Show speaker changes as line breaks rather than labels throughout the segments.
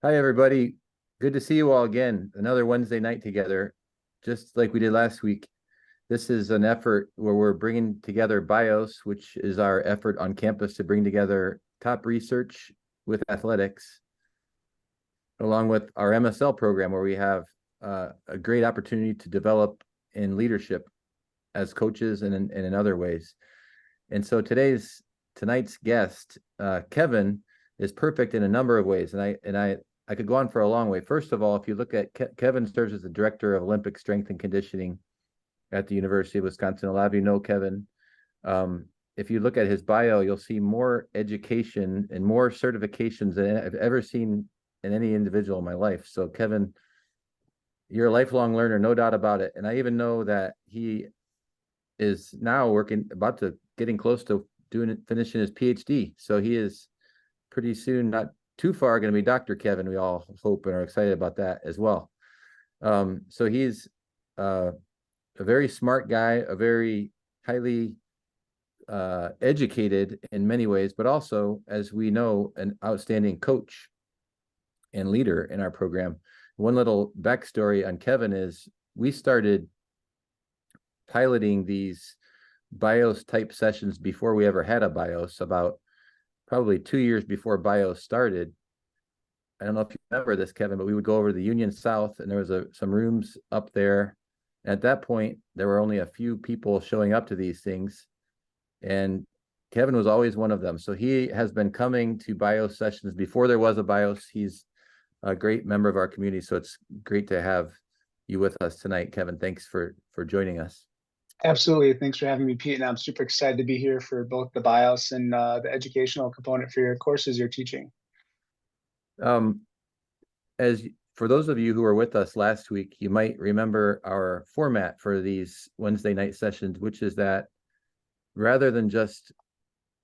Hi, everybody. Good to see you all again. Another Wednesday night together, just like we did last week. This is an effort where we're bringing together BIOS, which is our effort on campus to bring together top research with athletics, along with our MSL program, where we have a great opportunity to develop in leadership as coaches and in other ways. And so tonight's guest, Kevin, is perfect in a number of ways. And I could go on for a long way. First of all, if you look at Kevin serves as the director of Olympic strength and conditioning at the University of Wisconsin. A lot of you know Kevin. If you look at his bio, you'll see more education and more certifications than I've ever seen in any individual in my life. So Kevin, you're a lifelong learner, no doubt about it. And I even know that he is now getting close to finishing his PhD. So he is pretty soon, not too far, going to be Dr. Kevin. We all hope and are excited about that as well. So he's a very smart guy, a very highly educated in many ways, but also, as we know, an outstanding coach and leader in our program. One little backstory on Kevin is we started piloting these BIOS type sessions before we ever had a BIOS, about probably 2 years before BIOS started. I don't know if you remember this, Kevin, but we would go over to the Union South, and there was some rooms up there. At that point, there were only a few people showing up to these things, and Kevin was always one of them. So he has been coming to BIOS sessions before there was a BIOS. He's a great member of our community, so it's great to have you with us tonight, Kevin. Thanks for joining us.
Absolutely. Thanks for having me, Pete. And I'm super excited to be here for both the BIOS and the educational component for your courses you're teaching.
Um, as for those of you who were with us last week, you might remember our format for these Wednesday night sessions, which is that rather than just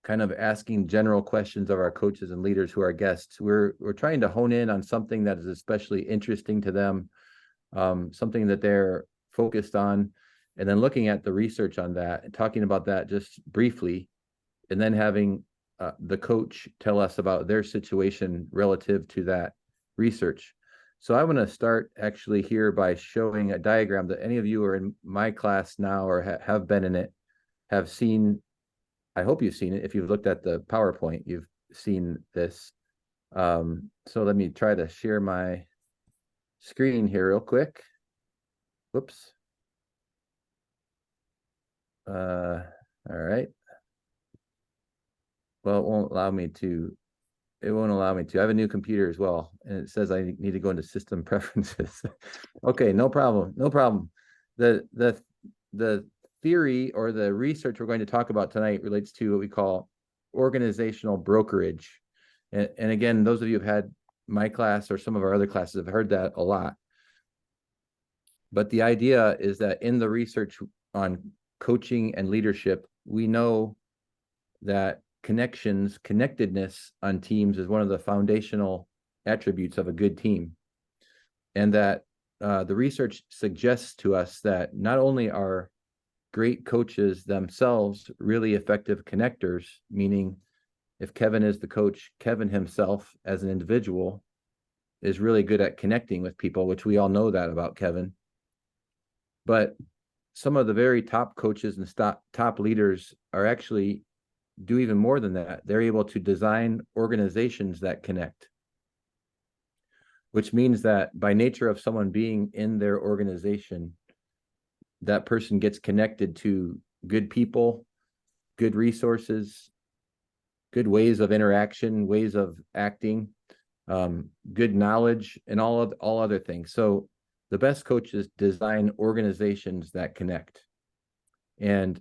kind of asking general questions of our coaches and leaders who are guests, we're trying to hone in on something that is especially interesting to them, something that they're focused on, and then looking at the research on that and talking about that just briefly, and then having the coach tell us about their situation relative to that research. So I want to start actually here by showing a diagram that any of you who are in my class now or have been in it have seen. I hope you've seen it. If you've looked at the PowerPoint, you've seen this. So let me try to share my screen here real quick. Whoops. All right. Well, it won't allow me to. It won't allow me to. I have a new computer as well, and it says I need to go into system preferences. Okay, no problem. No problem. The theory or the research we're going to talk about tonight relates to what we call organizational brokerage. And again, those of you who've had my class or some of our other classes have heard that a lot. But the idea is that in the research on coaching and leadership, we know that connectedness on teams is one of the foundational attributes of a good team. And that the research suggests to us that not only are great coaches themselves really effective connectors, meaning if Kevin is the coach, Kevin himself as an individual is really good at connecting with people, which we all know that about Kevin. But some of the very top coaches and top leaders are actually do even more than that. They're able to design organizations that connect, which means that by nature of someone being in their organization, that person gets connected to good people, good resources, good ways of interaction, ways of acting, good knowledge, and all other things. So the best coaches design organizations that connect. And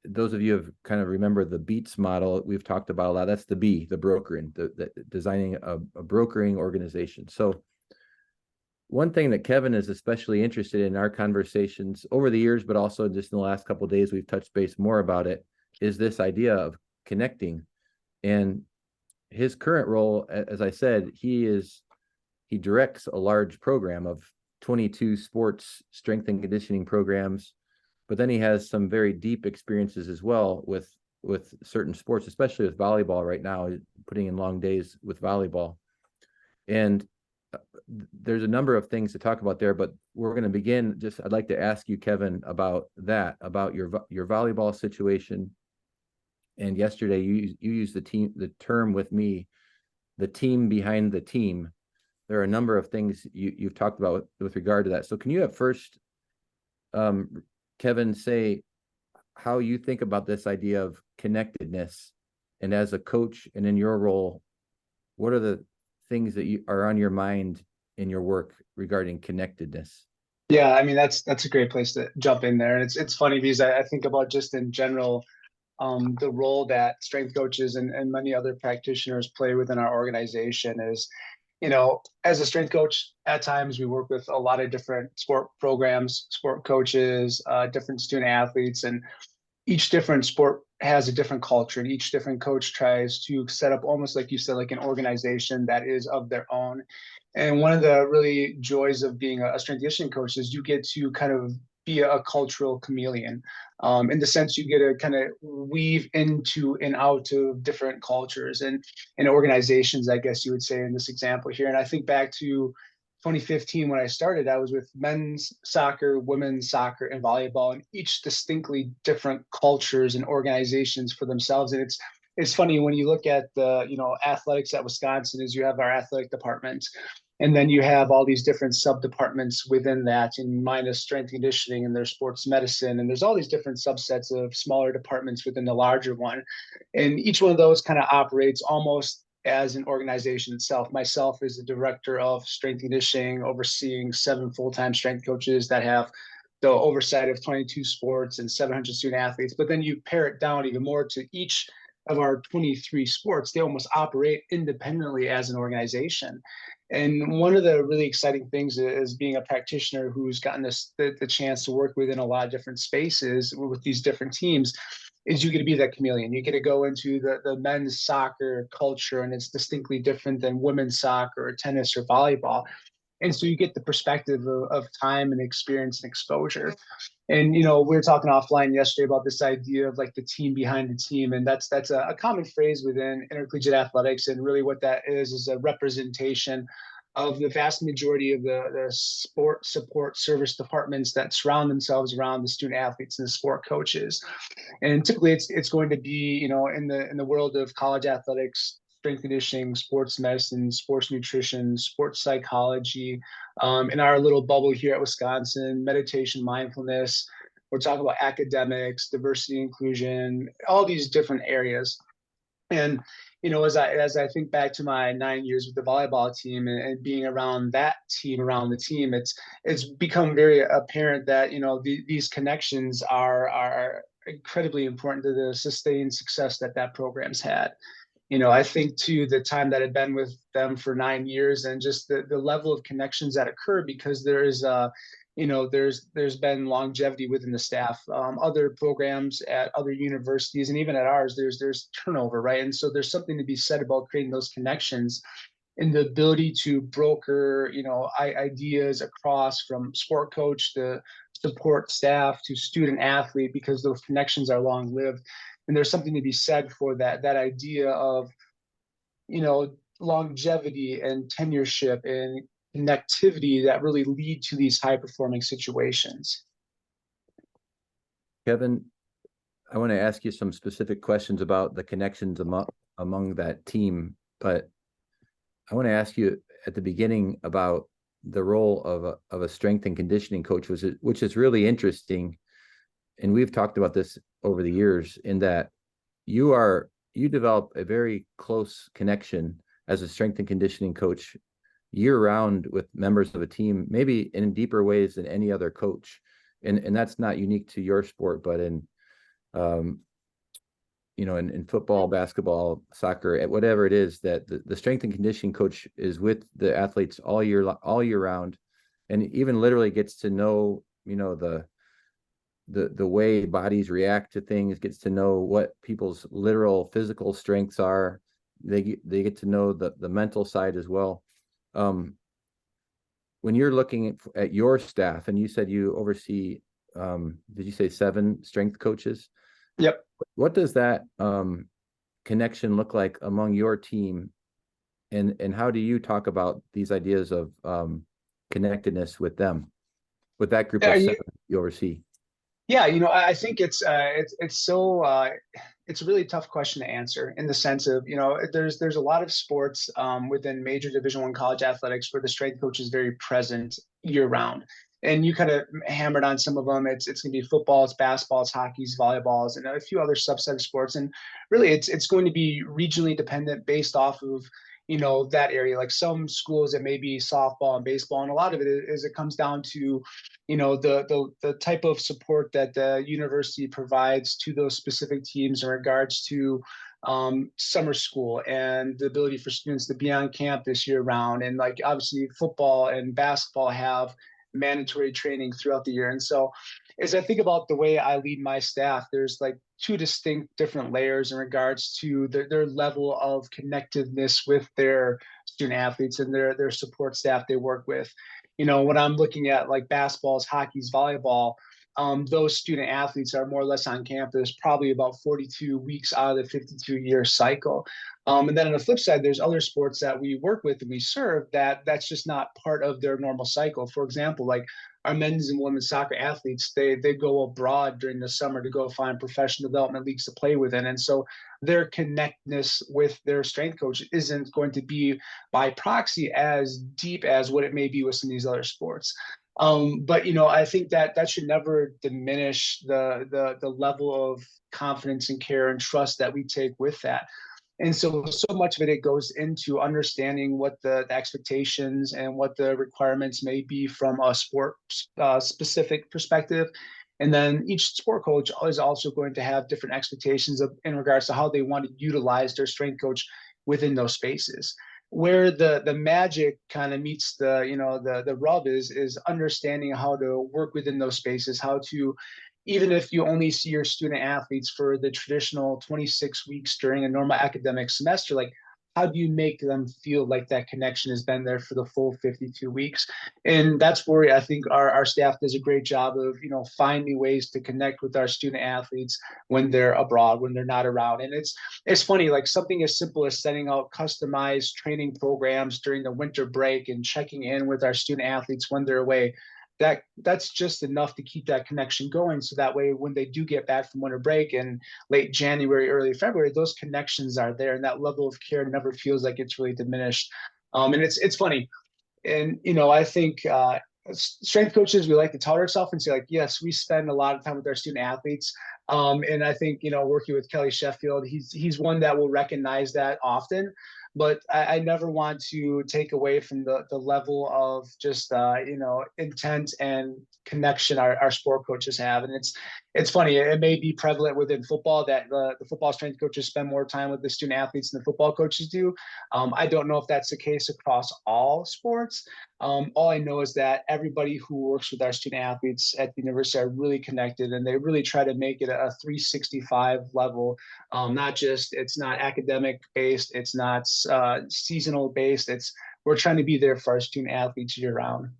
those of you have kind of remember the BEATS model we've talked about a lot. That's the B, the brokering, the designing a brokering organization. So one thing that Kevin is especially interested in our conversations over the years, but also just in the last couple of days, we've touched base more about it, is this idea of connecting. And his current role, as I said, he directs a large program of 22 sports strength and conditioning programs, but then he has some very deep experiences as well with certain sports, especially with volleyball right now, putting in long days with volleyball. And there's a number of things to talk about there, but we're going to begin. I'd like to ask you, Kevin, about your volleyball situation. And yesterday you used the term with me, the team behind the team. There are a number of things you've talked about with regard to that. So can you at first, Kevin, say how you think about this idea of connectedness, and as a coach and in your role, what are the things that you are on your mind in your work regarding connectedness?
Yeah, I mean that's a great place to jump in there. And it's funny because I think about just in general the role that strength coaches and many other practitioners play within our organization is, as a strength coach, at times we work with a lot of different sport programs, sport coaches, different student athletes, and each different sport has a different culture, and each different coach tries to set up, almost like you said, like an organization that is of their own. And one of the really joys of being a strength conditioning coach is you get to kind of be a cultural chameleon, in the sense you get to kind of weave into and out of different cultures and organizations, I guess you would say in this example here. And I think back to 2015 when I started, I was with men's soccer, women's soccer, and volleyball, and each distinctly different cultures and organizations for themselves. And it's funny when you look at the athletics at Wisconsin, is you have our athletic department, and then you have all these different sub departments within that, and minus strength conditioning, and there's sports medicine, and there's all these different subsets of smaller departments within the larger one, and each one of those kind of operates almost as an organization itself. Myself as the director of strength conditioning, overseeing 7 full-time strength coaches that have the oversight of 22 sports and 700 student athletes. But then you pare it down even more to each of our 23 sports. They almost operate independently as an organization. And one of the really exciting things is being a practitioner who's gotten the chance to work within a lot of different spaces with these different teams, is you get to be that chameleon. You get to go into the men's soccer culture, and it's distinctly different than women's soccer or tennis or volleyball. And so you get the perspective of time and experience and exposure. And we were talking offline yesterday about this idea of like the team behind the team, and that's a common phrase within intercollegiate athletics. And really, what that is a representation of the vast majority of the sport support service departments that surround themselves around the student athletes and the sport coaches. And typically it's going to be, in the world of college athletics, strength conditioning, sports medicine, sports nutrition, sports psychology, in our little bubble here at Wisconsin, meditation, mindfulness. We're talking about academics, diversity, inclusion, all these different areas. And as I think back to my 9 years with the volleyball team, and being around that team, around the team, it's become very apparent that these connections are incredibly important to the sustained success that program's had. I think too, the time that I'd been with them for 9 years, and just the level of connections that occur, because there is there's been longevity within the staff. Other programs at other universities and even at ours, there's turnover, right? And so there's something to be said about creating those connections and the ability to broker, ideas across from sport coach to support staff to student athlete, because those connections are long lived. And there's something to be said for that idea of, longevity and tenureship and connectivity that really lead to these high performing situations.
Kevin, I want to ask you some specific questions about the connections among that team, but I want to ask you at the beginning about the role of a strength and conditioning coach, which is really interesting. And we've talked about this over the years, in that you develop a very close connection as a strength and conditioning coach year round with members of a team, maybe in deeper ways than any other coach. And that's not unique to your sport, but in in football, basketball, soccer, whatever it is, that the strength and conditioning coach is with the athletes all year round, and even literally gets to know, the way bodies react to things, gets to know what people's literal physical strengths are. They get to know the mental side as well. When you're looking at your staff, and you said you oversee, did you say 7 strength coaches?
Yep.
What does that connection look like among your team? And how do you talk about these ideas of connectedness with them, with that group
Are
of
you,
seven you oversee?
Yeah, I think it's a really tough question to answer in the sense of, there's a lot of sports within major Division I college athletics where the strength coach is very present year round. And you kind of hammered on some of them. It's going to be football, it's basketball, it's hockey, it's volleyballs, and a few other subset of sports. And really, it's going to be regionally dependent based off of that area. Like some schools, it may be softball and baseball, and a lot of it is it comes down to the type of support that the university provides to those specific teams in regards to summer school and the ability for students to be on campus year round. And like obviously football and basketball have mandatory training throughout the year. And so as I think about the way I lead my staff, there's like two distinct different layers in regards to their level of connectedness with their student athletes and their support staff they work with. When I'm looking at like basketballs, hockey's, volleyball, those student athletes are more or less on campus probably about 42 weeks out of the 52-year cycle. And then on the flip side, there's other sports that we work with and we serve that's just not part of their normal cycle. For example, like our men's and women's soccer athletes, they go abroad during the summer to go find professional development leagues to play within. And so their connectedness with their strength coach isn't going to be by proxy as deep as what it may be with some of these other sports. But I think that should never diminish the level of confidence and care and trust that we take with that. And so much of it goes into understanding what the expectations and what the requirements may be from a sport specific perspective. And then each sport coach is also going to have different expectations in regards to how they want to utilize their strength coach within those spaces. Where the magic kind of meets the rub is understanding how to work within those spaces, how to, even if you only see your student athletes for the traditional 26 weeks during a normal academic semester, like how do you make them feel like that connection has been there for the full 52 weeks? And that's where I think our staff does a great job of, finding ways to connect with our student athletes when they're abroad, when they're not around. And it's funny, like something as simple as setting out customized training programs during the winter break and checking in with our student athletes when they're away, that's just enough to keep that connection going. So that way, when they do get back from winter break in late January, early February, those connections are there, and that level of care never feels like it's really diminished. And it's funny, and I think strength coaches, we like to tout ourselves and say like, yes, we spend a lot of time with our student athletes. And I think working with Kelly Sheffield, he's one that will recognize that often. But I never want to take away from the level of just intent and connection our sport coaches have. And it's funny, it may be prevalent within football that the football strength coaches spend more time with the student athletes than the football coaches do. I don't know if that's the case across all sports. All I know is that everybody who works with our student athletes at the university are really connected, and they really try to make it a 365 level. It's not academic based, it's not seasonal based. We're trying to be there for our student athletes year round.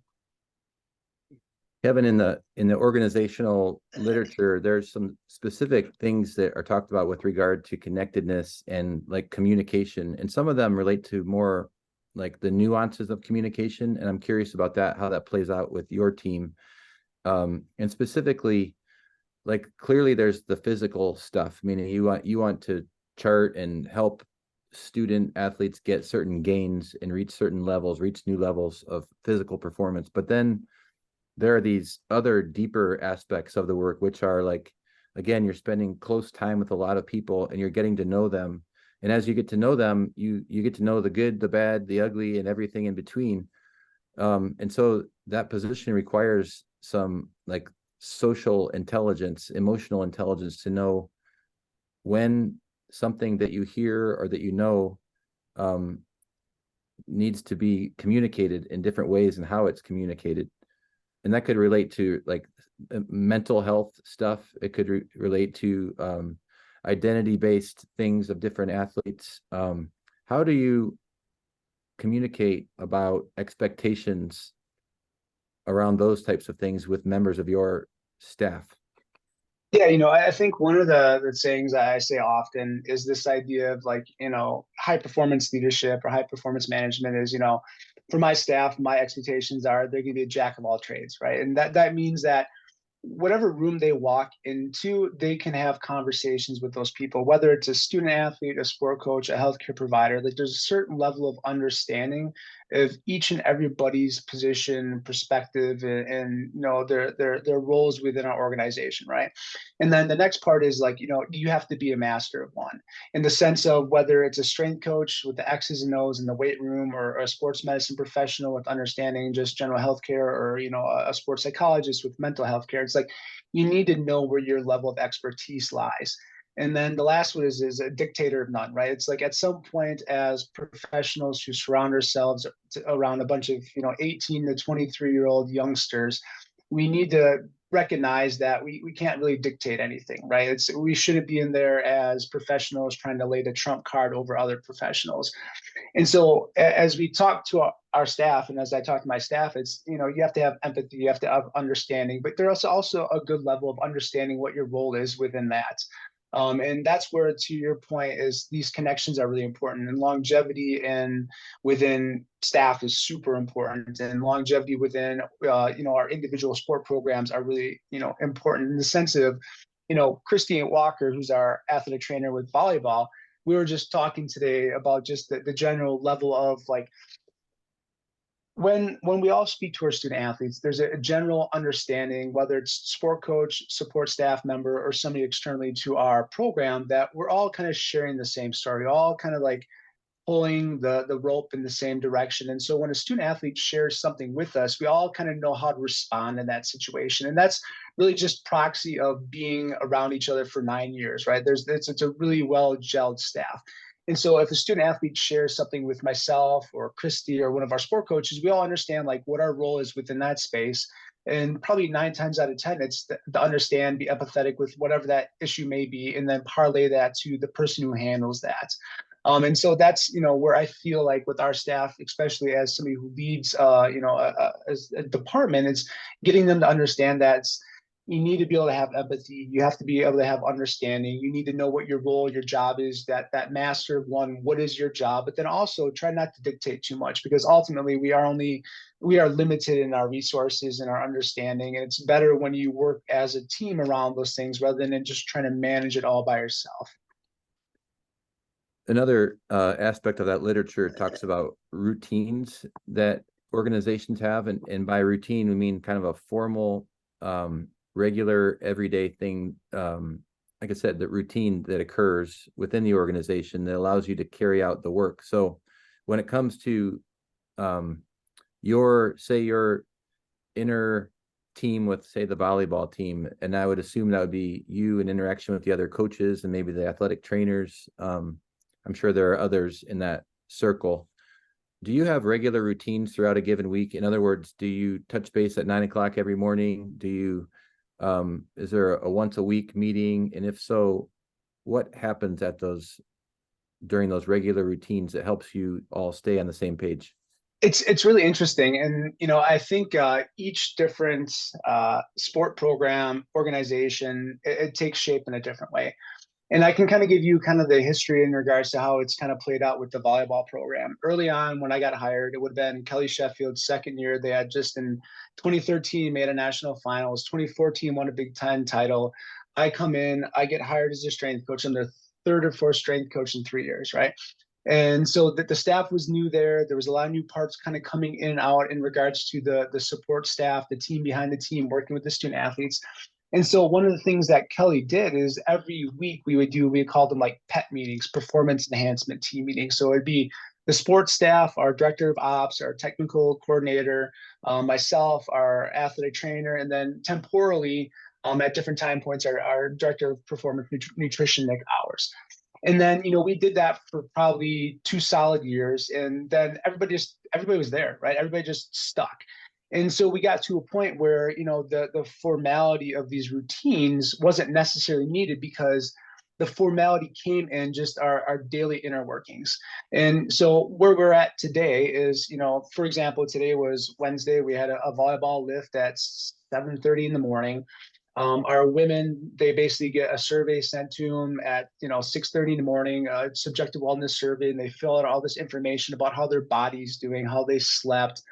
Kevin, in the organizational literature, there's some specific things that are talked about with regard to connectedness and like communication, and some of them relate to more like the nuances of communication. And I'm curious about that, how that plays out with your team. And specifically, like clearly there's the physical stuff, meaning you want to chart and help student athletes get certain gains and reach certain levels, reach new levels of physical performance. But then there are these other deeper aspects of the work, which are like, again, you're spending close time with a lot of people and you're getting to know them. And as you get to know them, you get to know the good, the bad, the ugly, and everything in between. And so that position requires some like social intelligence, emotional intelligence to know when something that you hear or that needs to be communicated in different ways and how it's communicated. And that could relate to like mental health stuff. It could relate to identity-based things of different athletes. How do you communicate about expectations around those types of things with members of your staff?
Yeah, I think one of the sayings I say often is this idea of like, high performance leadership or high performance management is, for my staff, my expectations are they're going to be a jack of all trades, right? And that means that whatever room they walk into, they can have conversations with those people, whether it's a student athlete, a sport coach, a healthcare provider. Like there's a certain level of understanding of each and everybody's position, perspective, and their roles within our organization, right? And then the next part is like, you have to be a master of one in the sense of whether it's a strength coach with the X's and O's in the weight room or a sports medicine professional with understanding just general healthcare or, a sports psychologist with mental health care. It's like you need to know where your level of expertise lies. And then the last one is a dictator of none, right? It's like at some point as professionals who surround ourselves around a bunch of, 18 to 23-year-old youngsters, we need to recognize that we can't really dictate anything, right? We shouldn't be in there as professionals trying to lay the trump card over other professionals. And so as we talk to our staff, and as I talk to my staff, it's, you have to have empathy, you have to have understanding, but there's also a good level of understanding what your role is within that. And that's where, to your point, is these connections are really important, and longevity and within staff is super important, and longevity within our individual sport programs are really important in the sense of Christine Walker, who's our athletic trainer with volleyball. We were just talking today about just the general level of like when we all speak to our student athletes, there's a general understanding, whether it's sport coach, support staff member, or somebody externally to our program, that we're all kind of sharing the same story, all kind of like pulling the rope in the same direction. And so when a student athlete shares something with us, we all kind of know how to respond in that situation. And that's really just proxy of being around each other for 9 years, right? It's a really well gelled staff. And so if a student athlete shares something with myself or Christy or one of our sport coaches, we all understand like what our role is within that space. And probably 9 times out of 10, it's to understand, be empathetic with whatever that issue may be, and then parlay that to the person who handles that. And so that's where I feel like with our staff, especially as somebody who leads as a department, is getting them to understand that you need to be able to have empathy. You have to be able to have understanding. You need to know what your role, your job is. That master of one, what is your job? But then also try not to dictate too much, because ultimately we are limited in our resources and our understanding. And it's better when you work as a team around those things rather than just trying to manage it all by yourself.
Another aspect of that literature talks about routines that organizations have, and by routine we mean kind of a formal, regular, everyday thing. Like I said, the routine that occurs within the organization that allows you to carry out the work. So, when it comes to your inner team with, say, the volleyball team, and I would assume that would be you in interaction with the other coaches and maybe the athletic trainers. I'm sure there are others in that circle. Do you have regular routines throughout a given week? In other words, do you touch base at 9 o'clock every morning? Do you, is there a once a week meeting? And if so, what happens during those regular routines that helps you all stay on the same page?
It's really interesting, and I think each different sport program organization, it takes shape in a different way. And I can kind of give you kind of the history in regards to how it's kind of played out with the volleyball program. Early on, when I got hired, it would have been Kelly Sheffield's second year. They had just in 2013 made a national finals. 2014 won a Big Ten title. I come in, I get hired as a strength coach. I'm their third or fourth strength coach in 3 years, right? And so the staff was new there. There was a lot of new parts kind of coming in and out in regards to the support staff, the team behind the team, working with the student athletes. And so one of the things that Kelly did is every week we called them like PET meetings, performance enhancement team meetings. So it'd be the sports staff, our director of ops, our technical coordinator, myself, our athletic trainer, and then temporally at different time points, our director of performance nutrition, Nick Hours. And then, we did that for probably 2 solid years. And then everybody was there, right? Everybody just stuck. And so we got to a point where, the formality of these routines wasn't necessarily needed because the formality came in just our daily inner workings. And so where we're at today is, for example, today was Wednesday. We had a volleyball lift at 7:30 in the morning. Our women, they basically get a survey sent to them at 6:30 in the morning, subjective wellness survey, and they fill out all this information about how their body's doing, how they slept,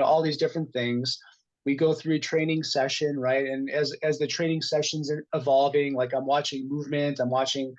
all these different things. We go through a training session, right? And as the training sessions are evolving, like I'm watching movement, I'm watching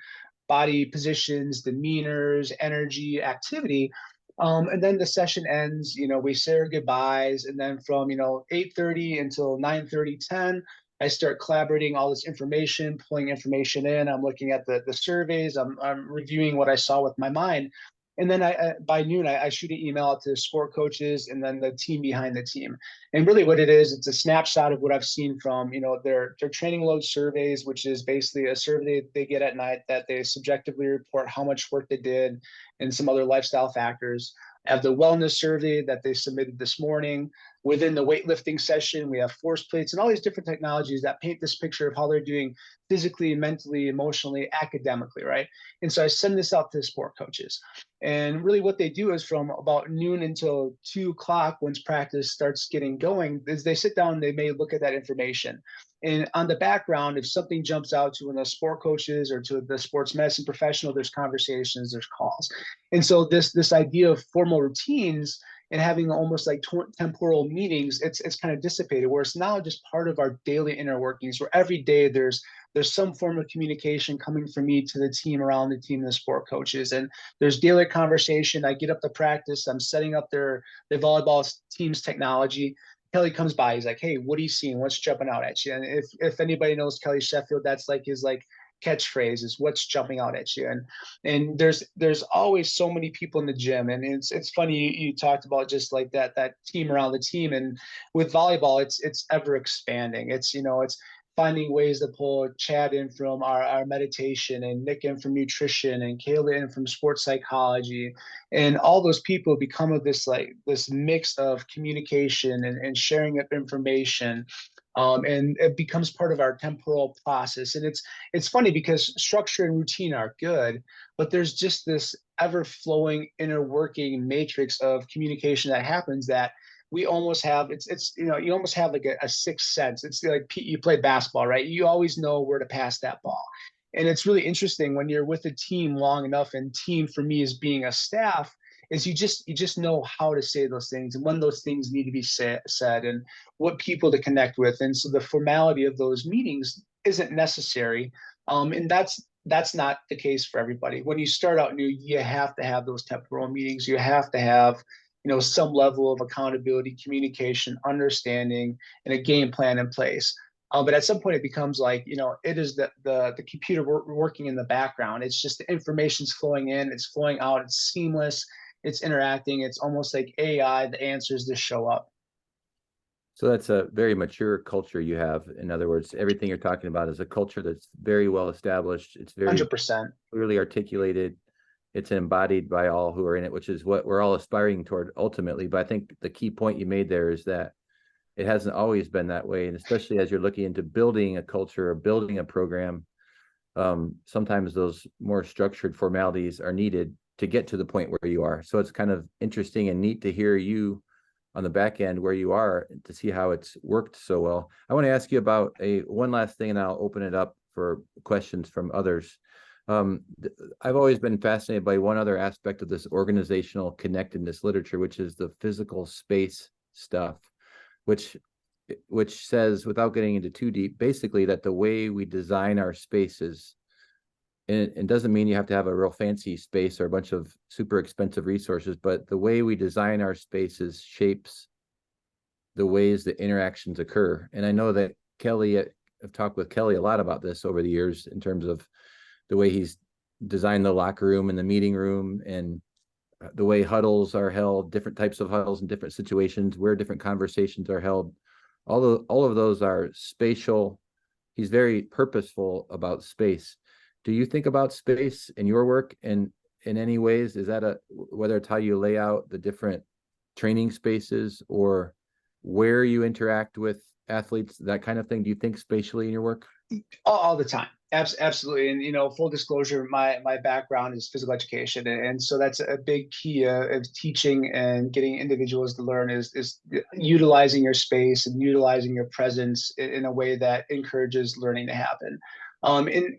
body positions, demeanors, energy, activity. And then the session ends, we say our goodbyes. And then from, 8:30 until 9:30, 10, I start collaborating all this information, pulling information in. I'm looking at the surveys. I'm reviewing what I saw with my mind. And then by noon, I shoot an email out to sport coaches and then the team behind the team. And really what it is, it's a snapshot of what I've seen from, their training load surveys, which is basically a survey they get at night that they subjectively report how much work they did and some other lifestyle factors. I have the wellness survey that they submitted this morning. Within the weightlifting session, we have force plates and all these different technologies that paint this picture of how they're doing physically, mentally, emotionally, academically, right? And so I send this out to the sport coaches. And really what they do is from about noon until 2 o'clock, once practice starts getting going, is they sit down and they may look at that information. And on the background, if something jumps out to one of the sport coaches or to the sports medicine professional, there's conversations, there's calls. And so this idea of formal routines and having almost like temporal meetings, it's kind of dissipated, where it's now just part of our daily inner workings, where every day there's some form of communication coming from me to the team, around the team, the sport coaches, and there's daily conversation. I get up to practice, I'm setting up their volleyball team's technology. Kelly comes by, he's like, hey, what are you seeing? What's jumping out at you? And if anybody knows Kelly Sheffield, that's like his catchphrase is what's jumping out at you. And there's always so many people in the gym. And it's funny, you talked about just like that team around the team. And with volleyball, it's ever expanding. It's finding ways to pull Chad in from our meditation, and Nick in from nutrition, and Kayla in from sports psychology. And all those people become of this mix of communication and sharing of information. And it becomes part of our temporal process. And it's funny because structure and routine are good, but there's just this ever flowing inner working matrix of communication that happens that we almost have. You almost have like a sixth sense. It's like you play basketball, right? You always know where to pass that ball. And it's really interesting when you're with a team long enough, and team for me is being a staff, is you just know how to say those things and when those things need to be said and what people to connect with. And so the formality of those meetings isn't necessary. And that's not the case for everybody. When you start out new, you have to have those temporal meetings. You have to have some level of accountability, communication, understanding, and a game plan in place. But at some point it becomes like, it is the computer working in the background. It's just the information's flowing in, it's flowing out, it's seamless, it's interacting. It's almost like AI, the answers just show up.
So that's a very mature culture you have. In other words, everything you're talking about is a culture that's very well established. It's very
100%.
clearly articulated. It's embodied by all who are in it, which is what we're all aspiring toward ultimately. But I think the key point you made there is that it hasn't always been that way. And especially as you're looking into building a culture or building a program, sometimes those more structured formalities are needed to get to the point where you are. So it's kind of interesting and neat to hear you on the back end where you are, to see how it's worked so well. I want to ask you about one last thing, and I'll open it up for questions from others. I've always been fascinated by one other aspect of this organizational connectedness literature, which is the physical space stuff, which says, without getting into too deep, basically that the way we design our spaces, and it doesn't mean you have to have a real fancy space or a bunch of super expensive resources, but the way we design our spaces shapes the ways that interactions occur. And I know that I've talked with Kelly a lot about this over the years in terms of the way he's designed the locker room and the meeting room, and the way huddles are held, different types of huddles in different situations, where different conversations are held. All of those are spatial. He's very purposeful about space. Do you think about space in your work in any ways? Is that whether it's how you lay out the different training spaces or where you interact with athletes, that kind of thing? Do you think spatially in your work?
All the time. Absolutely. And, full disclosure, my background is physical education. And so that's a big key of teaching and getting individuals to learn is utilizing your space and utilizing your presence in a way that encourages learning to happen. And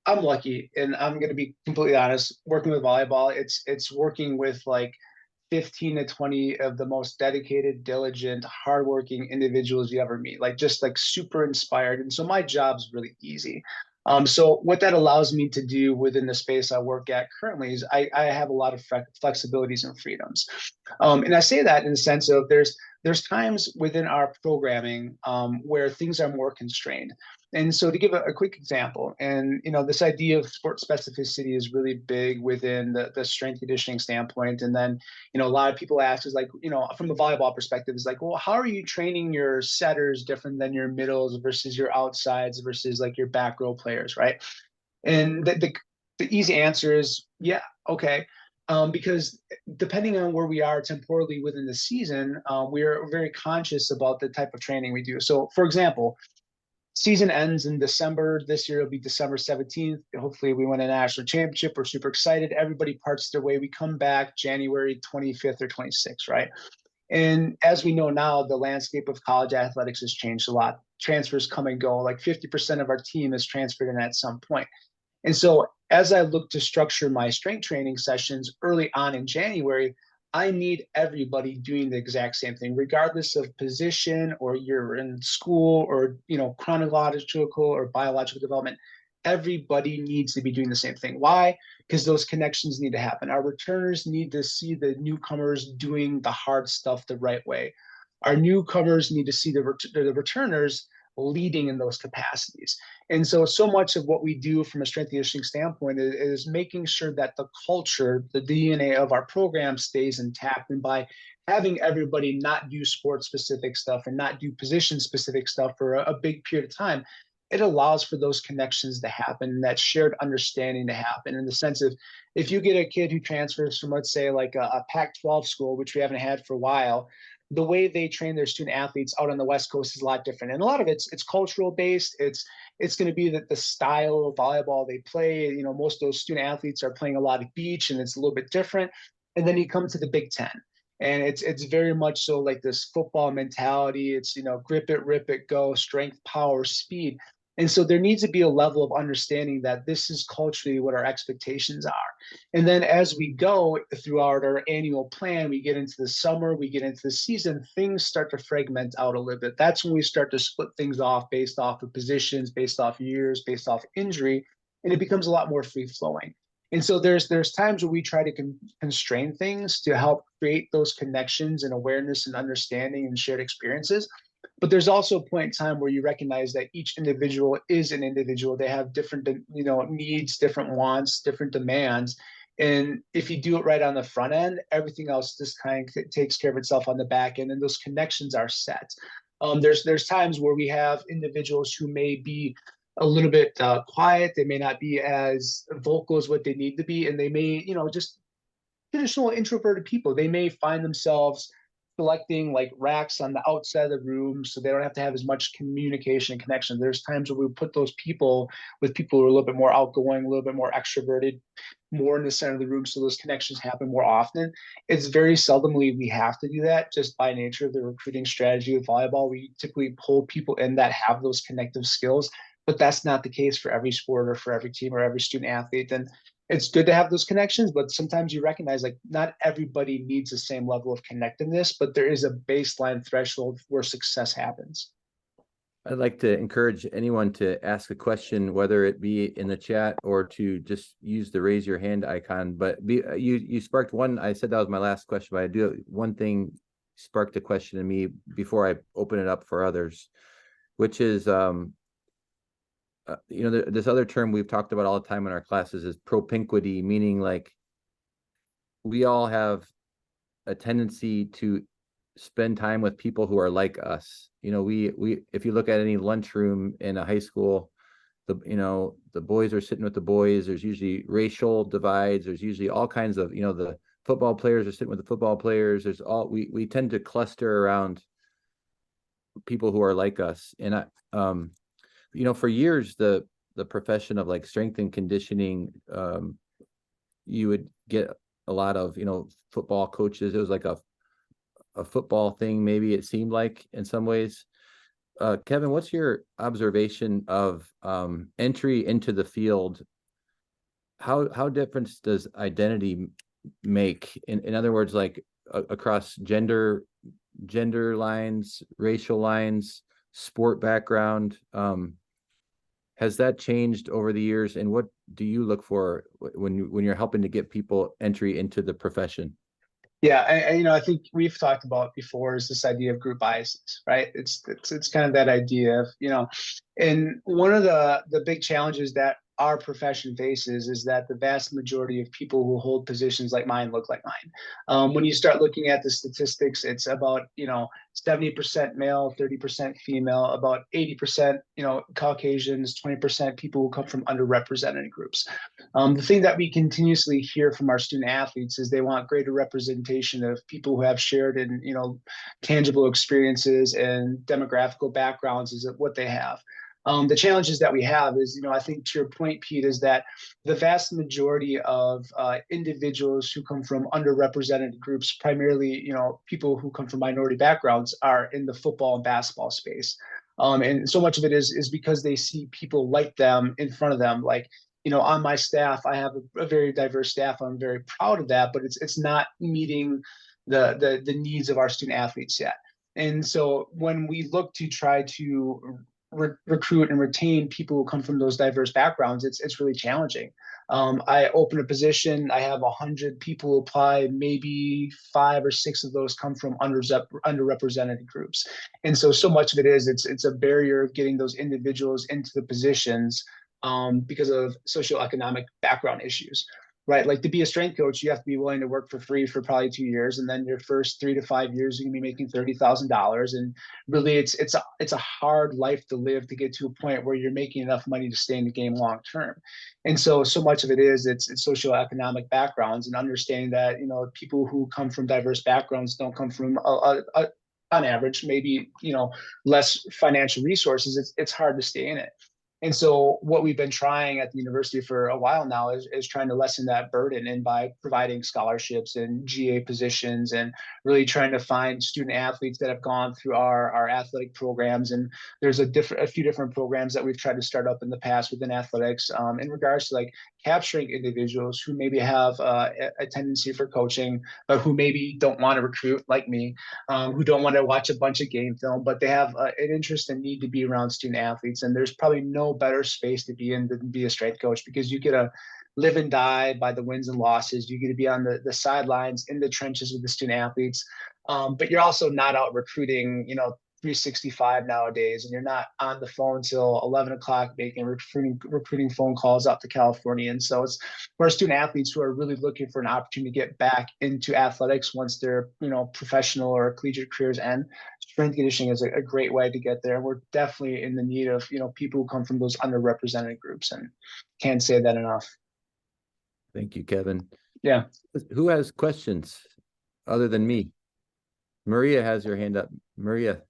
I'm lucky, and I'm going to be completely honest, working with volleyball, it's working with like 15 to 20 of the most dedicated, diligent, hardworking individuals you ever meet, like just like super inspired. And so my job's really easy. So what that allows me to do within the space I work at currently is I have a lot of flexibilities and freedoms. And I say that in the sense of there's times within our programming where things are more constrained. And so to give a quick example, and this idea of sport specificity is really big within the strength conditioning standpoint. And then, a lot of people ask is like, from the volleyball perspective, is like, well, how are you training your setters different than your middles versus your outsides versus like your back row players, right? And the easy answer is, yeah, okay. Because depending on where we are temporally within the season, we are very conscious about the type of training we do. So, for example, season ends in December. This year it'll be December 17th. Hopefully we win a national championship. We're super excited. Everybody parts their way. We come back January 25th or 26th, right? And as we know now, the landscape of college athletics has changed a lot. Transfers come and go. Like 50% of our team is transferred in at some point. And so as I look to structure my strength training sessions early on in January, I need everybody doing the exact same thing, regardless of position or you're in school or, chronological or biological development. Everybody needs to be doing the same thing. Why? Because those connections need to happen. Our returners need to see the newcomers doing the hard stuff the right way. Our newcomers need to see the returners leading in those capacities. And so much of what we do from a strength and conditioning standpoint is making sure that the culture, the DNA of our program stays intact. And by having everybody not do sports specific stuff and not do position specific stuff for a big period of time, it allows for those connections to happen, that shared understanding to happen, in the sense of if you get a kid who transfers from, let's say, like a Pac-12 school, which we haven't had for a while, the way they train their student athletes out on the West Coast is a lot different. And a lot of it's cultural based. It's going to be that the style of volleyball they play, most of those student athletes are playing a lot of beach and it's a little bit different. And then you come to the Big Ten. And it's very much so like this football mentality. It's, grip it, rip it, go, strength, power, speed. And so there needs to be a level of understanding that this is culturally what our expectations are. And then as we go throughout our annual plan, we get into the summer, we get into the season, things start to fragment out a little bit. That's when we start to split things off based off of positions, based off years, based off injury, and it becomes a lot more free flowing. And so there's times where we try to constrain things to help create those connections and awareness and understanding and shared experiences. But there's also a point in time where you recognize that each individual is an individual. They have different, needs, different wants, different demands. And if you do it right on the front end, everything else just kind of takes care of itself on the back end, and those connections are set. There's times where we have individuals who may be a little bit quiet. They may not be as vocal as what they need to be, and they may, just traditional introverted people. They may find themselves selecting like racks on the outside of the room so they don't have to have as much communication and connection. There's times where we put those people with people who are a little bit more outgoing, a little bit more extroverted, more in the center of the room so those connections happen more often. It's very seldomly we have to do that just by nature of the recruiting strategy of volleyball. We typically pull people in that have those connective skills, but that's not the case for every sport or for every team or every student athlete. And it's good to have those connections, but sometimes you recognize like not everybody needs the same level of connectedness, but there is a baseline threshold where success happens.
I'd like to encourage anyone to ask a question, whether it be in the chat or to just use the raise your hand icon. But you sparked one. I said that was my last question, but I do one thing sparked a question in me before I open it up for others, which is this other term we've talked about all the time in our classes is propinquity, meaning like we all have a tendency to spend time with people who are like us. We if you look at any lunchroom in a high school, the boys are sitting with the boys. There's usually racial divides. There's usually all kinds of, the football players are sitting with the football players. We tend to cluster around people who are like us. And for years, the the profession of like strength and conditioning, you would get a lot of, football coaches. It was like a football thing, maybe it seemed like in some ways. Kevin, what's your observation of entry into the field? How difference does identity make? In other words, like across gender lines, racial lines, sport background, has that changed over the years? And what do you look for when you're helping to get people entry into the profession?
Yeah, I think we've talked about before is this idea of group biases, right? It's kind of that idea of, and one of the big challenges that our profession faces is that the vast majority of people who hold positions like mine look like mine. When you start looking at the statistics, it's about 70% male, 30% female, about 80% Caucasians, 20% people who come from underrepresented groups. The thing that we continuously hear from our student athletes is they want greater representation of people who have shared and tangible experiences and demographical backgrounds is what they have. The challenges that we have is, I think to your point, Pete, is that the vast majority of individuals who come from underrepresented groups, primarily, people who come from minority backgrounds, are in the football and basketball space. And so much of it is because they see people like them in front of them. Like, on my staff, I have a very diverse staff. I'm very proud of that, but it's not meeting the needs of our student athletes yet. And so when we look to try to recruit and retain people who come from those diverse backgrounds, it's really challenging. I open a position, I have 100 people apply, maybe 5 or 6 of those come from underrepresented groups. And so much of it is it's a barrier of getting those individuals into the positions because of socioeconomic background issues, right? Like to be a strength coach, you have to be willing to work for free for probably 2 years, and then your first 3 to 5 years, you're gonna be making $30,000. And really, it's a hard life to live to get to a point where you're making enough money to stay in the game long term. And so much of it is it's socioeconomic backgrounds and understanding that people who come from diverse backgrounds don't come from on average, maybe less financial resources. It's hard to stay in it. And so what we've been trying at the university for a while now is trying to lessen that burden, and by providing scholarships and GA positions and really trying to find student athletes that have gone through our athletic programs. And there's a few different programs that we've tried to start up in the past within athletics in regards to like capturing individuals who maybe have a tendency for coaching, but who maybe don't want to recruit like me, who don't want to watch a bunch of game film, but they have an interest and need to be around student athletes. And there's probably no better space to be in than be a strength coach, because you get to live and die by the wins and losses. You get to be on the sidelines in the trenches with the student athletes, but you're also not out recruiting 365 nowadays, and you're not on the phone till 11 o'clock making recruiting phone calls out to California. And so it's for student athletes who are really looking for an opportunity to get back into athletics once their professional or collegiate careers end. Strength conditioning is a great way to get there. We're definitely in the need of people who come from those underrepresented groups, and can't say that enough.
Thank you, Kevin.
Yeah.
Who has questions other than me? Maria has her hand up. Maria.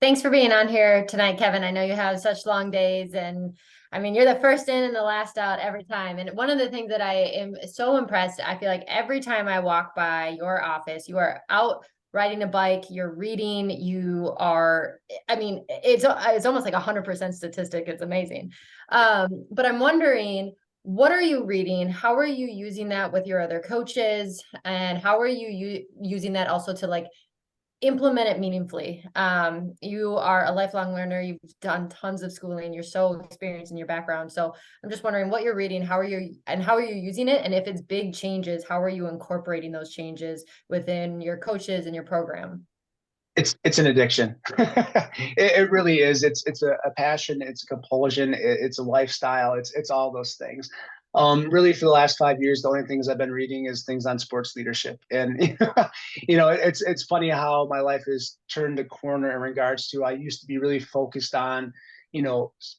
Thanks for being on here tonight, Kevin. I know you have such long days, and I mean, you're the first in and the last out every time. And one of the things that I am so impressed, I feel like every time I walk by your office, you are out riding a bike, you're reading, you are, I mean, it's almost like 100% statistic. It's amazing. But I'm wondering, what are you reading? How are you using that with your other coaches? And how are you using that also to like implement it meaningfully? You are a lifelong learner. You've done tons of schooling. You're so experienced in your background. So I'm just wondering what you're reading, how are you using it? And if it's big changes, how are you incorporating those changes within your coaches and your program?
It's an addiction. It really is. It's a passion. It's a compulsion. It's a lifestyle. It's all those things. Really, for the last 5 years, the only things I've been reading is things on sports leadership. And it's funny how my life has turned a corner in regards to, I used to be really focused on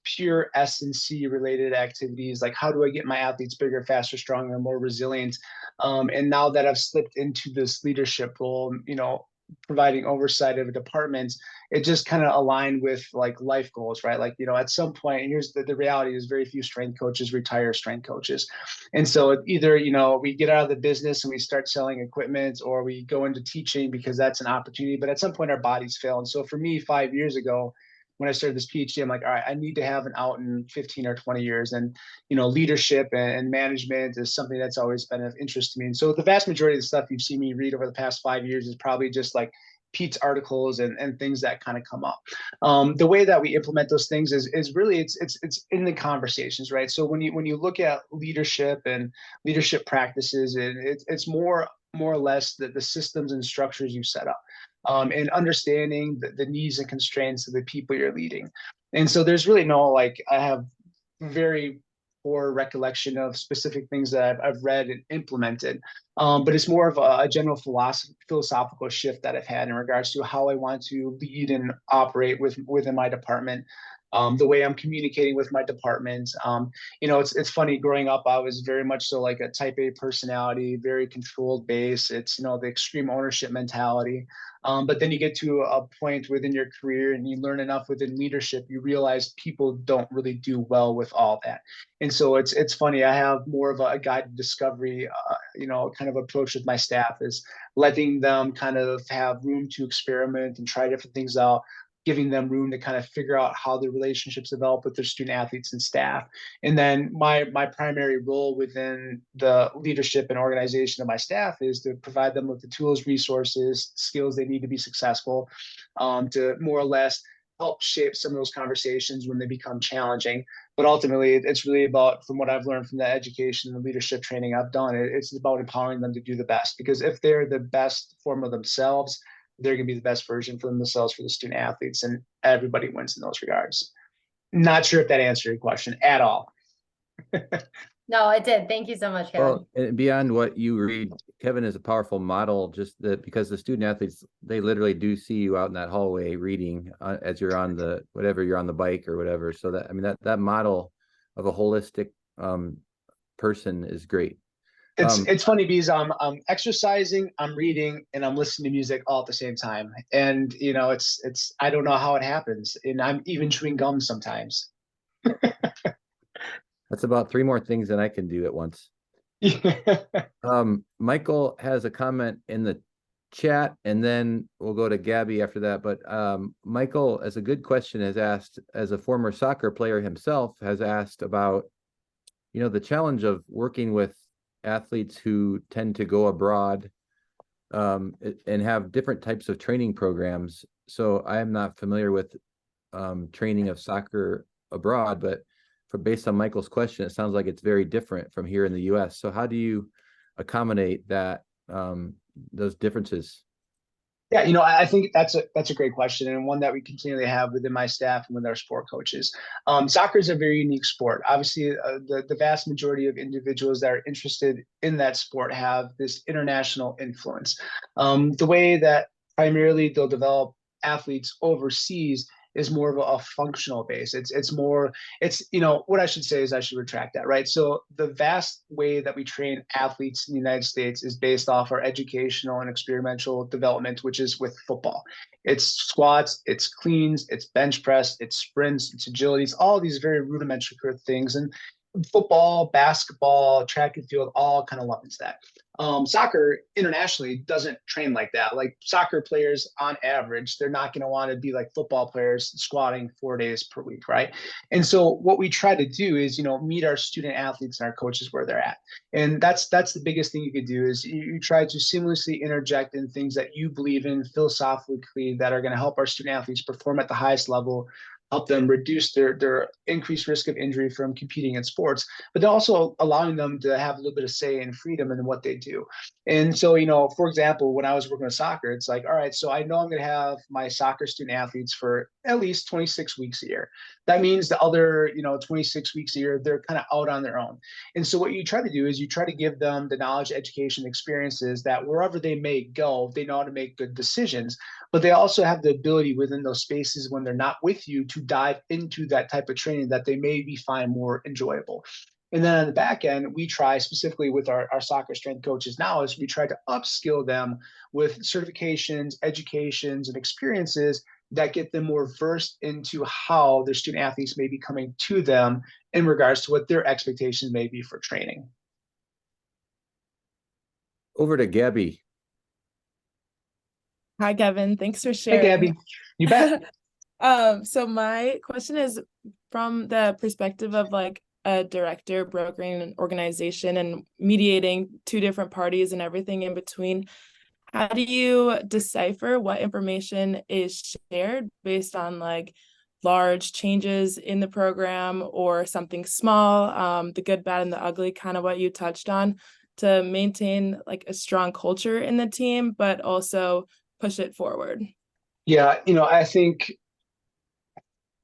pure S&C related activities, like how do I get my athletes bigger, faster, stronger, more resilient. And now that I've slipped into this leadership role, providing oversight of a department, it just kind of aligned with like life goals, right? Like, at some point, and here's the reality is very few strength coaches retire strength coaches. And so either, we get out of the business and we start selling equipment, or we go into teaching because that's an opportunity. But at some point our bodies fail. And so for me, 5 years ago, when I started this PhD, I'm like, all right, I need to have an out in 15 or 20 years. And, leadership and management is something that's always been of interest to me. And so the vast majority of the stuff you've seen me read over the past 5 years is probably just like Pete's articles and things that kind of come up. The way that we implement those things is really it's in the conversations, right? So when you look at leadership and leadership practices, it's more or less the systems and structures you set up, and understanding the needs and constraints of the people you're leading. And so there's really no, like, I have very poor recollection of specific things that I've read and implemented. But it's more of a general philosophical shift that I've had in regards to how I want to lead and operate within my department. The way I'm communicating with my department. It's funny, growing up, I was very much so like a type A personality, very controlled base. It's, the extreme ownership mentality. But then you get to a point within your career and you learn enough within leadership, you realize people don't really do well with all that. And so it's funny, I have more of a guided discovery, kind of approach with my staff, is letting them kind of have room to experiment and try different things out, giving them room to kind of figure out how the relationships develop with their student athletes and staff. And then my primary role within the leadership and organization of my staff is to provide them with the tools, resources, skills they need to be successful, to more or less help shape some of those conversations when they become challenging. But ultimately, it's really about, from what I've learned from the education and the leadership training I've done, it's about empowering them to do the best. Because if they're the best form of themselves, they're going to be the best version for themselves, for the student athletes, and everybody wins in those regards. Not sure if that answered your question at all.
No, it did. Thank you so much, Kevin.
Well, and beyond what you read, Kevin is a powerful model, just that because the student athletes, they literally do see you out in that hallway reading as you're on you're on the bike or whatever. So that model of a holistic person is great.
It's funny because I'm exercising, I'm reading, and I'm listening to music all at the same time. And it's I don't know how it happens. And I'm even chewing gum sometimes.
That's about 3 more things than I can do at once. Michael has a comment in the chat, and then we'll go to Gabby after that. But Michael, as a good question, has asked, as a former soccer player himself, has asked about, the challenge of working with athletes who tend to go abroad and have different types of training programs. So I am not familiar with training of soccer abroad, but based on Michael's question, it sounds like it's very different from here in the US. So how do you accommodate that, those differences?
Yeah, I think that's a great question, and one that we continually have within my staff and with our sport coaches. Soccer is a very unique sport. Obviously, the vast majority of individuals that are interested in that sport have this international influence. The way that primarily they'll develop athletes overseas is more of a functional base. It's what I should say is I should retract that, right? So the vast way that we train athletes in the United States is based off our educational and experimental development, which is with football. It's squats, it's cleans, it's bench press, it's sprints, it's agilities, all these very rudimentary things. And football, basketball, track and field, all kind of lump into that. Soccer internationally doesn't train like that. Like, soccer players on average, they're not going to want to be like football players squatting 4 days per week, right? And so what we try to do is, meet our student athletes and our coaches where they're at. And that's the biggest thing you could do, is you try to seamlessly interject in things that you believe in philosophically that are going to help our student athletes perform at the highest level, help them reduce their increased risk of injury from competing in sports, but then also allowing them to have a little bit of say and freedom in what they do. And so, for example, when I was working with soccer, it's like, all right, so I know I'm going to have my soccer student athletes for at least 26 weeks a year. That means the other, 26 weeks a year, they're kind of out on their own. And so what you try to do is you try to give them the knowledge, education, experiences that wherever they may go, they know how to make good decisions, but they also have the ability within those spaces when they're not with you to dive into that type of training that they maybe find more enjoyable. And then on the back end, we try specifically with our soccer strength coaches now is we try to upskill them with certifications, educations, and experiences that get them more versed into how their student athletes may be coming to them in regards to what their expectations may be for training.
Over to Gabby.
Hi, Kevin. Thanks for
Hey,
sharing.
Gabby, you bet.
So my question is from the perspective of like a director brokering an organization and mediating two different parties and everything in between. How do you decipher what information is shared based on like large changes in the program or something small, the good, bad, and the ugly, kind of what you touched on, to maintain like a strong culture in the team, but also push it forward?
Yeah, I think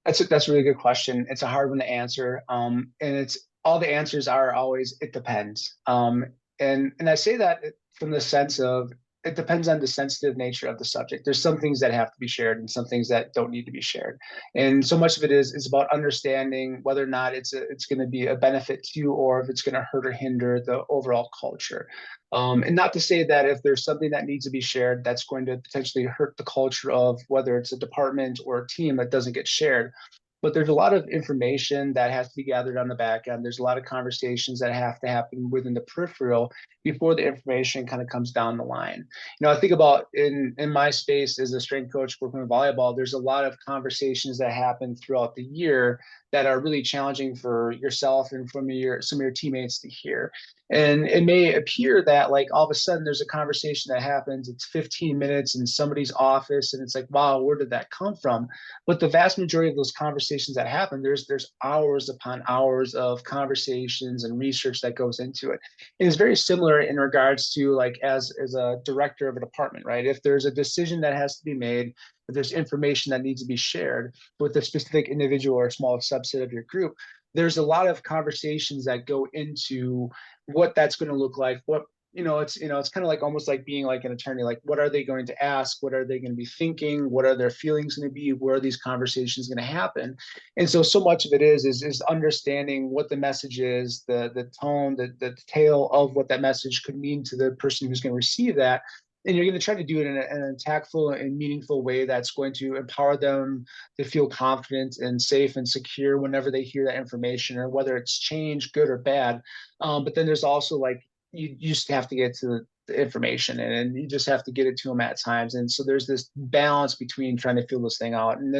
that's a really good question. It's a hard one to answer. And it's all the answers are always it depends. And I say that from the sense of it depends on the sensitive nature of the subject. There's some things that have to be shared and some things that don't need to be shared. And so much of it is about understanding whether or not it's going to be a benefit to you or if it's going to hurt or hinder the overall culture. And not to say that if there's something that needs to be shared, that's going to potentially hurt the culture of whether it's a department or a team that doesn't get shared. But there's a lot of information that has to be gathered on the back end. There's a lot of conversations that have to happen within the peripheral before the information kind of comes down the line. I think about in my space as a strength coach working with volleyball, there's a lot of conversations that happen throughout the year that are really challenging for yourself and from some of your teammates to hear. And it may appear that like all of a sudden there's a conversation that happens, it's 15 minutes in somebody's office and it's like, wow, where did that come from? But the vast majority of those conversations that happen, there's hours upon hours of conversations and research that goes into it. And it's very similar in regards to like as a director of a department, right? If there's a decision that has to be made, if there's information that needs to be shared with a specific individual or a small subset of your group, there's a lot of conversations that go into what that's going to look like, what it's kind of like almost like being like an attorney, like what are they going to ask, what are they going to be thinking, what are their feelings going to be, where are these conversations going to happen. And so much of it is understanding what the message is, the tone, the tale of what that message could mean to the person who's going to receive that. And you're going to try to do it in an tactful and meaningful way that's going to empower them to feel confident and safe and secure whenever they hear that information, or whether it's change, good or bad. But then there's also like you just have to get to the information and you just have to get it to them at times. And so there's this balance between trying to feel this thing out. And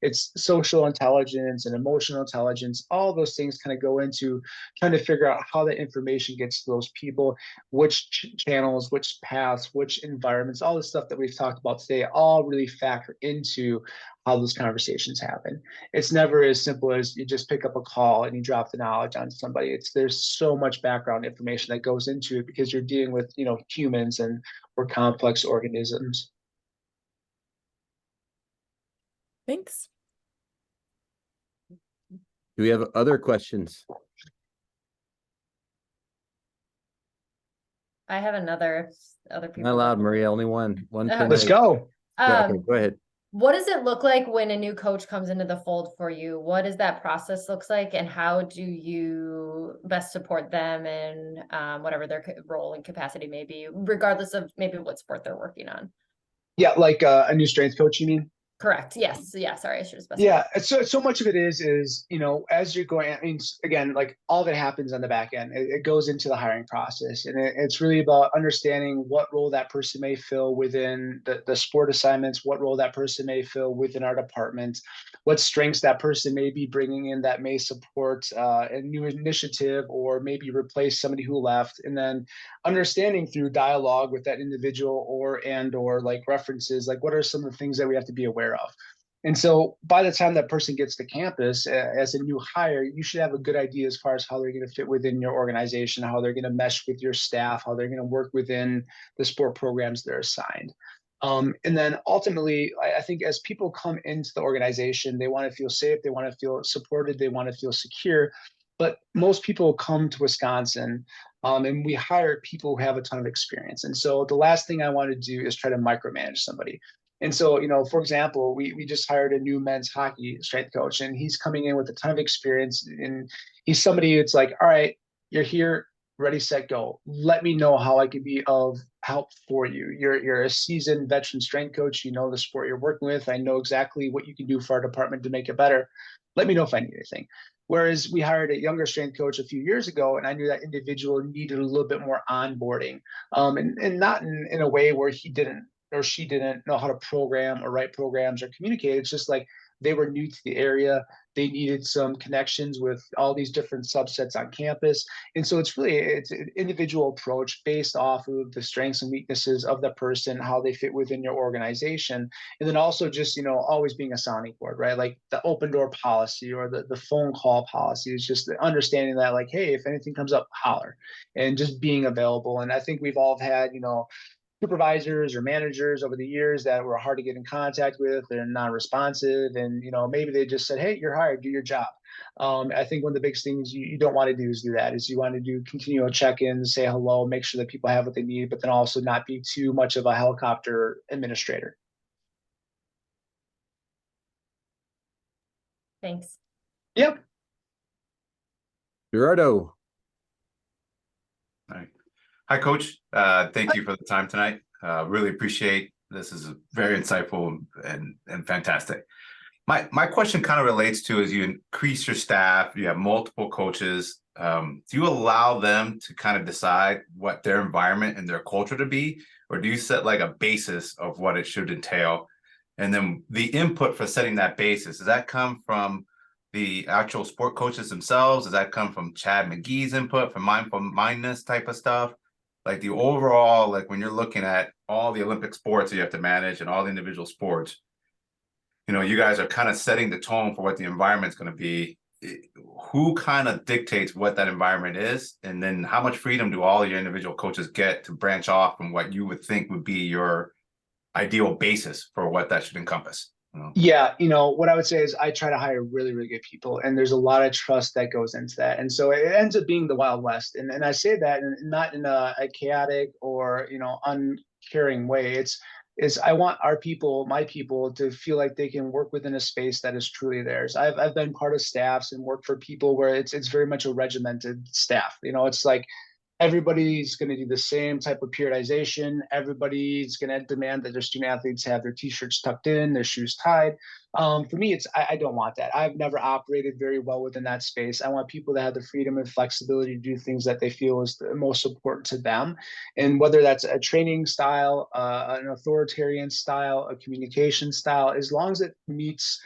it's social intelligence and emotional intelligence. All those things kind of go into trying to figure out how that information gets to those people, which channels, which paths, which environments, all the stuff that we've talked about today, all really factor into how those conversations happen. It's never as simple as you just pick up a call and you drop the knowledge on somebody. There's so much background information that goes into it because you're dealing with, humans and we're complex organisms.
Thanks.
Do we have other questions?
I have other people.
Not allowed, Maria. Only one.
Let's go.
Okay, go ahead.
What does it look like when a new coach comes into the fold for you? What does that process looks like, and how do you best support them in whatever their role and capacity may be, regardless of maybe what sport they're working on?
Yeah, like a new strength coach, you mean?
Correct. Yes. Yeah. Sorry, I should have specified.
Yeah. So much of it is as you're going. I mean, again, like all that happens on the back end, it goes into the hiring process, and it's really about understanding what role that person may fill within the sport assignments, what role that person may fill within our department, what strengths that person may be bringing in that may support a new initiative or maybe replace somebody who left, and then understanding through dialogue with that individual or like references, like what are some of the things that we have to be aware of. And so by the time that person gets to campus as a new hire, you should have a good idea as far as how they're going to fit within your organization, how they're going to mesh with your staff, how they're going to work within the sport programs they're assigned. And then ultimately, I think as people come into the organization, they want to feel safe, they want to feel supported, they want to feel secure. But most people come to Wisconsin and we hire people who have a ton of experience. And so the last thing I want to do is try to micromanage somebody. And so, for example, we just hired a new men's hockey strength coach, and he's coming in with a ton of experience. And he's somebody that's like, all right, you're here, ready, set, go. Let me know how I can be of help for you. You're a seasoned veteran strength coach. You know the sport you're working with. I know exactly what you can do for our department to make it better. Let me know if I need anything. Whereas we hired a younger strength coach a few years ago, and I knew that individual needed a little bit more onboarding, and not in a way where he didn't or she didn't know how to program or write programs or communicate. It's just like they were new to the area. They needed some connections with all these different subsets on campus. And so it's an individual approach based off of the strengths and weaknesses of the person, how they fit within your organization. And then also just, always being a sounding board, right? Like the open door policy or the phone call policy is just understanding that, like, hey, if anything comes up, holler, and just being available. And I think we've all had, supervisors or managers over the years that were hard to get in contact with. They're non-responsive, and maybe they just said, hey, you're hired, do your job. I think one of the biggest things you don't want to do is do that. Is you want to do continual check-ins, say hello, make sure that people have what they need, but then also not be too much of a helicopter administrator.
Thanks.
Yep.
Gerardo.
All right. Hi, Coach. Thank you for the time tonight. Really appreciate this. Is very insightful and fantastic. My question kind of relates to, as you increase your staff, you have multiple coaches. Do you allow them to kind of decide what their environment and their culture to be, or do you set like a basis of what it should entail? And then the input for setting that basis, does that come from the actual sport coaches themselves? Does that come from Chad McGee's input, from mindful mindness type of stuff? Like the overall, like when you're looking at all the Olympic sports that you have to manage and all the individual sports, you guys are kind of setting the tone for what the environment's going to be. Who kind of dictates what that environment is? And then how much freedom do all your individual coaches get to branch off from what you would think would be your ideal basis for what that should encompass?
Yeah, what I would say is I try to hire really, really good people, and there's a lot of trust that goes into that. And so it ends up being the Wild West. And I say that not in a chaotic or, uncaring way. It's I want my people to feel like they can work within a space that is truly theirs. I've been part of staffs and worked for people where it's very much a regimented staff. It's like everybody's going to do the same type of periodization. Everybody's going to demand that their student athletes have their t-shirts tucked in, their shoes tied. For me, I don't want that. I've never operated very well within that space. I want people to have the freedom and flexibility to do things that they feel is the most important to them. And whether that's a training style, an authoritarian style, a communication style, as long as it meets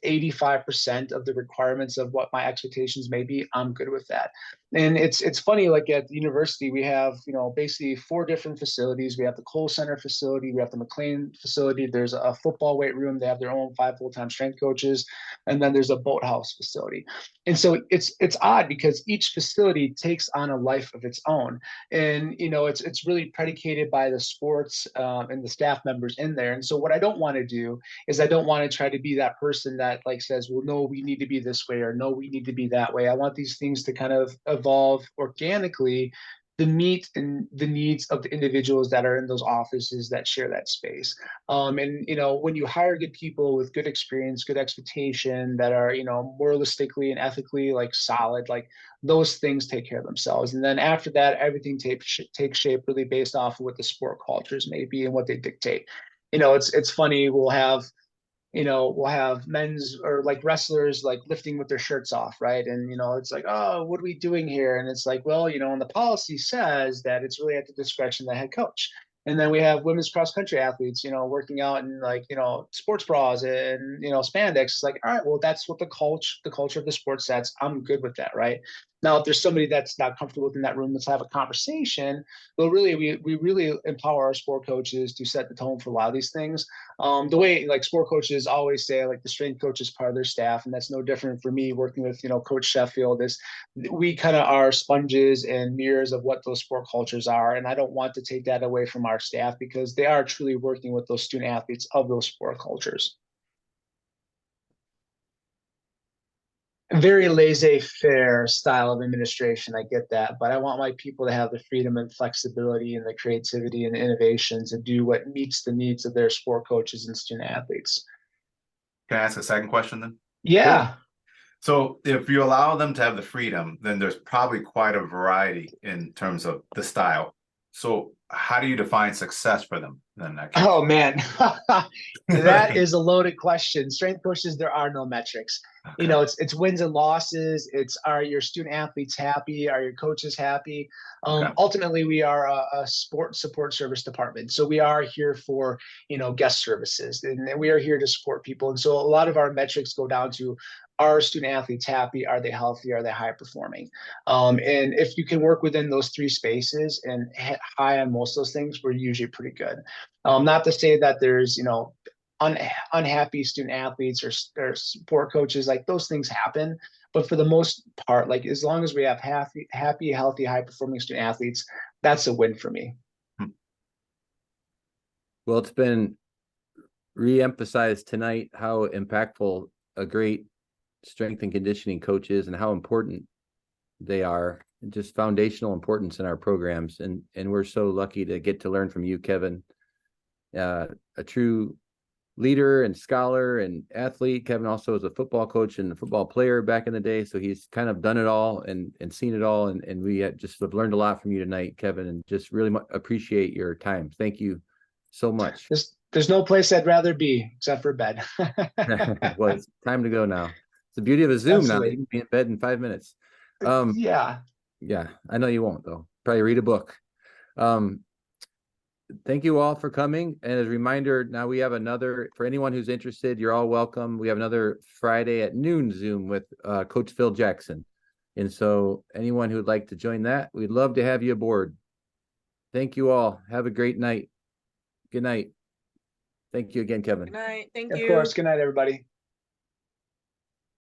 85% of the requirements of what my expectations may be, I'm good with that. And it's funny, like at the university, we have, basically 4 different facilities. We have the Cole Center facility, we have the McLean facility, there's a football weight room, they have their own 5 full-time strength coaches, and then there's a boathouse facility. And so it's odd because each facility takes on a life of its own. And, it's really predicated by the sports and the staff members in there. And so what I don't want to do is I don't want to try to be that person that like says, well, no, we need to be this way, or no, we need to be that way. I want these things to kind of evolve organically to meet the needs of the individuals that are in those offices that share that space. And when you hire good people with good experience, good expectation, that are moralistically and ethically like solid, like those things take care of themselves. And then after that, everything takes shape really based off of what the sport cultures may be and what they dictate. It's funny, we'll have men's or like wrestlers like lifting with their shirts off, right? And it's like, oh, what are we doing here? And it's like, well, and the policy says that it's really at the discretion of the head coach. And then we have women's cross country athletes, working out in like, sports bras and, spandex. It's like, all right, well, that's what the culture of the sport sets. I'm good with that, right? Now, if there's somebody that's not comfortable within that room, let's have a conversation. But really, we really empower our sport coaches to set the tone for a lot of these things. The way like sport coaches always say, like the strength coach is part of their staff, and that's no different for me working with Coach Sheffield. Is we kind of are sponges and mirrors of what those sport cultures are, and I don't want to take that away from our staff because they are truly working with those student athletes of those sport cultures. very laissez-faire style of administration. I get that, but I want my people to have the freedom and flexibility and the creativity and the innovation to do what meets the needs of their sport coaches and student athletes.
Can I ask a second question then?
Yeah.
So if you allow them to have the freedom, then there's probably quite a variety in terms of the style. So how do you define success for them then? In that case?
Oh man, that is a loaded question. Strength coaches, there are no metrics.
Okay.
You know, it's wins and losses. It's, are your student athletes happy? Are your coaches happy?
Okay.
Ultimately, we are a sport support service department, so we are here for, you know, guest services, and we are here to support people. And so a lot of our metrics go down to, are student athletes happy? Are they healthy? Are they high performing? And if you can work within those three spaces and hit high on most of those things, we're usually pretty good. Not to say that there's, you know, unhappy student athletes or support coaches, like those things happen. But for the most part, like as long as we have happy, healthy, high performing student athletes, that's a win for me.
Well, it's been re-emphasized tonight how impactful a great strength and conditioning coach is and how important they are, just foundational importance in our programs. And we're so lucky to get to learn from you, Kevin, a true leader and scholar and athlete. Kevin also is a football coach and a football player back in the day. So he's kind of done it all and seen it all. And we just have learned a lot from you tonight, Kevin, and just really appreciate your time. Thank you so much.
There's no place I'd rather be except for bed.
Well, it's time to go now. It's the beauty of a Zoom.
Absolutely.
Now. You can be in bed in 5 minutes.
Yeah.
Yeah, I know you won't though. Probably read a book. Thank you all for coming. And as a reminder, now we have another, for anyone who's interested, you're all welcome. We have another Friday at noon Zoom with Coach Phil Jackson. And so anyone who would like to join that, we'd love to have you aboard. Thank you all. Have a great night. Good night. Thank you again, Kevin.
Good night. Thank
Of
you.
course. Good night, everybody.